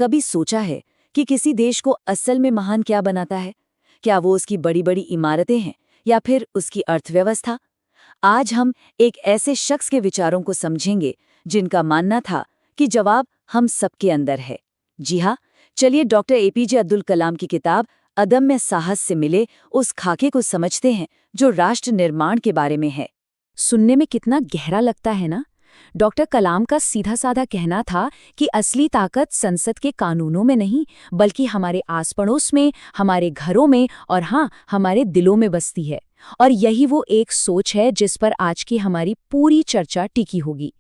कभी सोचा है कि किसी देश को असल में महान क्या बनाता है? क्या वो उसकी बड़ी बड़ी इमारतें हैं या फिर उसकी अर्थव्यवस्था? आज हम एक ऐसे शख्स के विचारों को समझेंगे जिनका मानना था कि जवाब हम सबके अंदर है। जी हाँ, चलिए डॉक्टर एपीजे अब्दुल कलाम की किताब अदम्य साहस से मिले उस खाके को समझते हैं जो राष्ट्र निर्माण के बारे में है। सुनने में कितना गहरा लगता है ना। डॉक्टर कलाम का सीधा साधा कहना था कि असली ताकत संसद के कानूनों में नहीं, बल्कि हमारे आस पड़ोस में, हमारे घरों में और हाँ, हमारे दिलों में बसती है। और यही वो एक सोच है जिस पर आज की हमारी पूरी चर्चा टिकी होगी।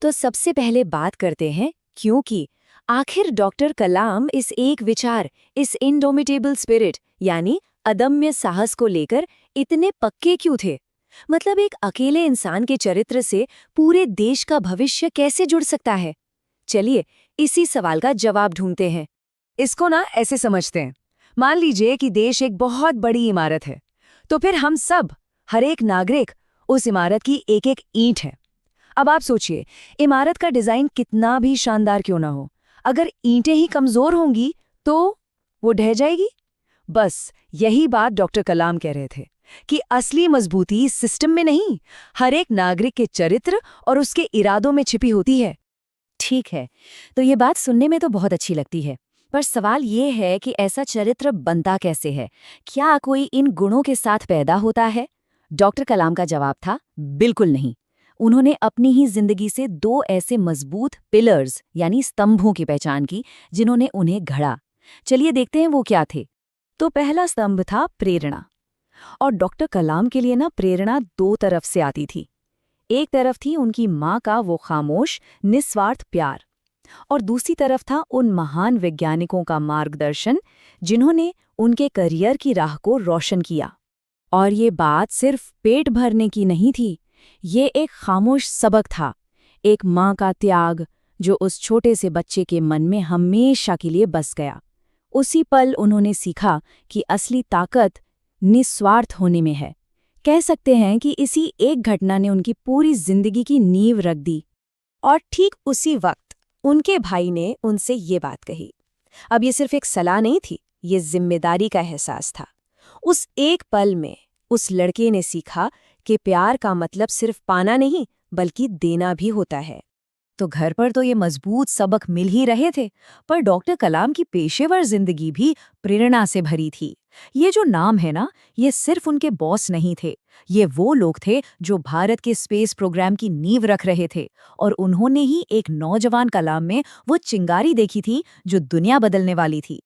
तो सबसे पहले बात करते हैं क्योंकि आखिर डॉक्टर कलाम इस एक विचार, इस इंडोमिटेबल स्पिरिट यानी अदम्य साहस को लेकर इतने पक्के क्यों थे? मतलब एक अकेले इंसान के चरित्र से पूरे देश का भविष्य कैसे जुड़ सकता है? चलिए इसी सवाल का जवाब ढूंढते हैं। इसको ना ऐसे समझते हैं, मान लीजिए कि देश एक बहुत बड़ी इमारत है, तो फिर हम सब, हर एक नागरिक, उस इमारत की एक एक ईंट है। अब आप सोचिए, इमारत का डिजाइन कितना भी शानदार क्यों ना हो, अगर ईंटें ही कमजोर होंगी तो वो ढह जाएगी। बस यही बात डॉक्टर कलाम कह रहे थे कि असली मजबूती सिस्टम में नहीं, हर एक नागरिक के चरित्र और उसके इरादों में छिपी होती है। ठीक है, तो ये बात सुनने में तो बहुत अच्छी लगती है, पर सवाल ये है कि ऐसा चरित्र बनता कैसे है? क्या कोई इन गुणों के साथ पैदा होता है? डॉक्टर कलाम का जवाब था बिल्कुल नहीं। उन्होंने अपनी ही जिंदगी से दो ऐसे मजबूत पिलर्स यानी स्तंभों की पहचान की जिन्होंने उन्हें घड़ा। चलिए देखते हैं वो क्या थे। तो पहला स्तंभ था प्रेरणा। और डॉक्टर कलाम के लिए ना प्रेरणा दो तरफ से आती थी। एक तरफ थी उनकी माँ का वो खामोश निस्वार्थ प्यार, और दूसरी तरफ था उन महान वैज्ञानिकों का मार्गदर्शन जिन्होंने उनके करियर की राह को रोशन किया। और ये बात सिर्फ पेट भरने की नहीं थी, ये एक खामोश सबक था, एक माँ का त्याग जो उस छोटे से बच्चे के मन में हमेशा के लिए बस गया। उसी पल उन्होंने सीखा कि असली ताकत निस्वार्थ होने में है। कह सकते हैं कि इसी एक घटना ने उनकी पूरी जिंदगी की नींव रख दी। और ठीक उसी वक्त उनके भाई ने उनसे ये बात कही। अब ये सिर्फ एक सलाह नहीं थी, ये जिम्मेदारी का एहसास था। उस एक पल में उस लड़के ने सीखा कि प्यार का मतलब सिर्फ पाना नहीं बल्कि देना भी होता है। तो घर पर तो ये मजबूत सबक मिल ही रहे थे, पर डॉक्टर कलाम की पेशेवर जिंदगी भी प्रेरणा से भरी थी। ये जो नाम है ना, ये सिर्फ उनके बॉस नहीं थे, ये वो लोग थे जो भारत के स्पेस प्रोग्राम की नींव रख रहे थे, और उन्होंने ही एक नौजवान कलाम में वो चिंगारी देखी थी जो दुनिया बदलने वाली थी।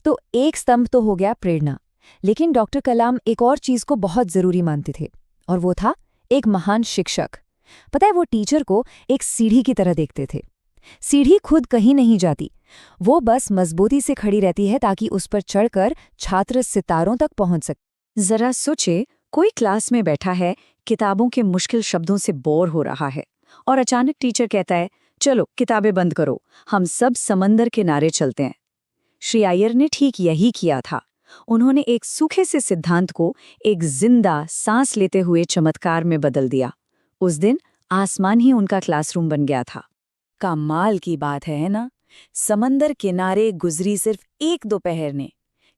तो एक स्तंभ तो हो गया प्रेरणा, लेकिन डॉक्टर कलाम एक और चीज को बहुत जरूरी मानते थे, और वो था एक महान शिक्षक। पता है, वो टीचर को एक सीढ़ी की तरह देखते थे। सीढ़ी खुद कहीं नहीं जाती, वो बस मजबूती से खड़ी रहती है ताकि उस पर चढ़कर छात्र सितारों तक पहुंच सके। जरा सोचे, कोई क्लास में बैठा है, किताबों के मुश्किल शब्दों से बोर हो रहा है, और अचानक टीचर कहता है, चलो किताबें बंद करो, हम सब समंदर किनारे चलते हैं। श्री अय्यर ने ठीक यही किया था। उन्होंने एक सूखे से सिद्धांत को एक जिंदा सांस लेते हुए चमत्कार में बदल दिया। उस दिन आसमान ही उनका क्लासरूम बन गया था। कमाल की बात है ना? समंदर किनारे गुजरी सिर्फ एक दोपहर ने,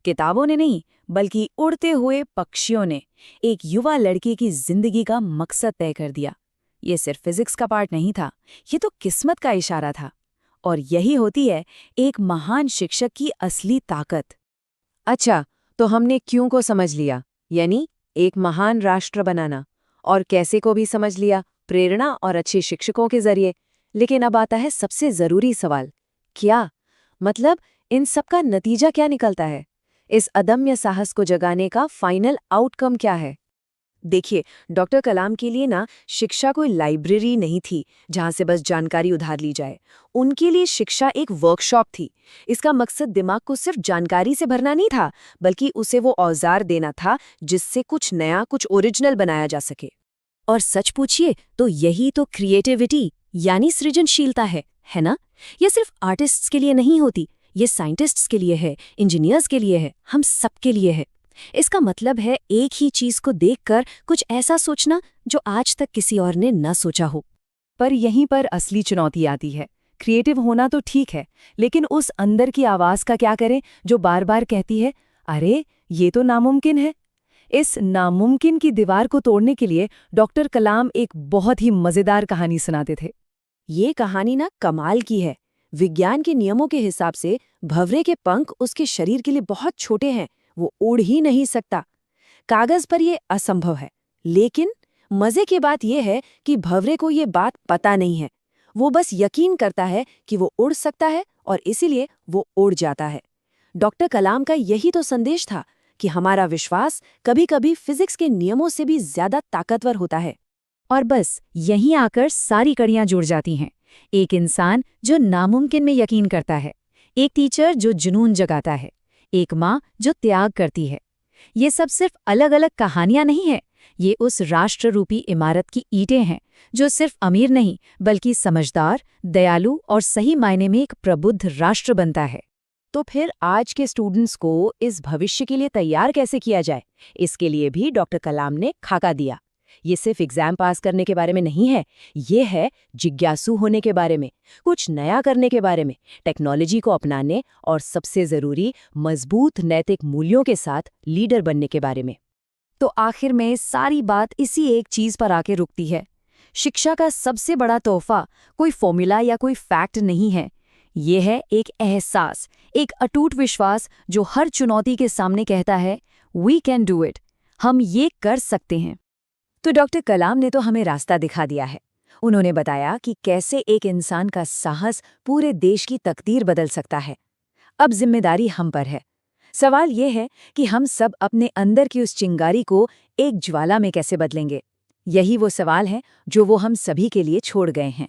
किताबों ने नहीं बल्कि उड़ते हुए पक्षियों ने एक युवा लड़के की जिंदगी का मकसद तय कर दिया। ये सिर्फ फिजिक्स का पार्ट नहीं था, ये तो किस्मत का इशारा था। और यही होती है एक महान शिक्षक की असली ताकत। अच्छा, तो हमने क्यों को समझ लिया, यानी एक महान राष्ट्र बनाना, और कैसे को भी समझ लिया, प्रेरणा और अच्छे शिक्षकों के जरिए। लेकिन अब आता है सबसे जरूरी सवाल, क्या मतलब इन सब का नतीजा क्या निकलता है? इस अदम्य साहस को जगाने का फाइनल आउटकम क्या है? देखिए, डॉक्टर कलाम के लिए ना शिक्षा कोई लाइब्रेरी नहीं थी जहां से बस जानकारी उधार ली जाए। उनके लिए शिक्षा एक वर्कशॉप थी। इसका मकसद दिमाग को सिर्फ जानकारी से भरना नहीं था, बल्कि उसे वो औजार देना था जिससे कुछ नया, कुछ ओरिजिनल बनाया जा सके। और सच पूछिए तो यही तो क्रिएटिविटी यानी सृजनशीलता है ना? ये सिर्फ आर्टिस्ट्स के लिए नहीं होती, ये साइंटिस्ट्स के लिए है, इंजीनियर्स के लिए है, हम सबके लिए है। इसका मतलब है एक ही चीज को देखकर कुछ ऐसा सोचना जो आज तक किसी और ने न सोचा हो। पर यहीं पर असली चुनौती आती है। क्रिएटिव होना तो ठीक है, लेकिन उस अंदर की आवाज का क्या करें जो बार बार कहती है, अरे ये तो नामुमकिन है। इस नामुमकिन की दीवार को तोड़ने के लिए डॉक्टर कलाम एक बहुत ही मजेदार कहानी सुनाते थे। ये कहानी ना कमाल की है। विज्ञान के नियमों के हिसाब से भंवरे के पंख उसके शरीर के लिए बहुत छोटे हैं, वो उड़ ही नहीं सकता। कागज पर ये असंभव है, लेकिन मजे की बात यह है कि भंवरे को ये बात पता नहीं है। वो बस यकीन करता है कि वो उड़ सकता है और इसीलिए वो उड़ जाता है। डॉक्टर कलाम का यही तो संदेश था कि हमारा विश्वास कभी-कभी फिजिक्स के नियमों से भी ज्यादा ताकतवर होता है। और बस यहीं आकर सारी कड़ियां जुड़ जाती हैं। एक इंसान जो नामुमकिन में यकीन करता है, एक टीचर जो जुनून जगाता है, एक माँ जो त्याग करती है। ये सब सिर्फ अलग-अलग कहानियां नहीं है, ये उस राष्ट्र रूपी इमारत की ईंटें हैं जो सिर्फ अमीर नहीं बल्कि समझदार, दयालु और सही मायने में एक प्रबुद्ध राष्ट्र बनता है। तो फिर आज के स्टूडेंट्स को इस भविष्य के लिए तैयार कैसे किया जाए, इसके लिए भी डॉक्टर कलाम ने खाका दिया। ये सिर्फ एग्जाम पास करने के बारे में नहीं है, ये है जिज्ञासु होने के बारे में, कुछ नया करने के बारे में, टेक्नोलॉजी को अपनाने और सबसे जरूरी मजबूत नैतिक मूल्यों के साथ लीडर बनने के बारे में। तो आखिर में सारी बात इसी एक चीज पर आके रुकती है। शिक्षा का सबसे बड़ा तोहफा कोई फॉर्मूला या कोई फैक्ट नहीं है, ये है एक एहसास, एक अटूट विश्वास जो हर चुनौती के सामने कहता है, वी कैन डू इट, हम ये कर सकते हैं। तो डॉक्टर कलाम ने तो हमें रास्ता दिखा दिया है। उन्होंने बताया कि कैसे एक इंसान का साहस पूरे देश की तकदीर बदल सकता है। अब जिम्मेदारी हम पर है। सवाल ये है कि हम सब अपने अंदर की उस चिंगारी को एक ज्वाला में कैसे बदलेंगे। यही वो सवाल है जो वो हम सभी के लिए छोड़ गए हैं।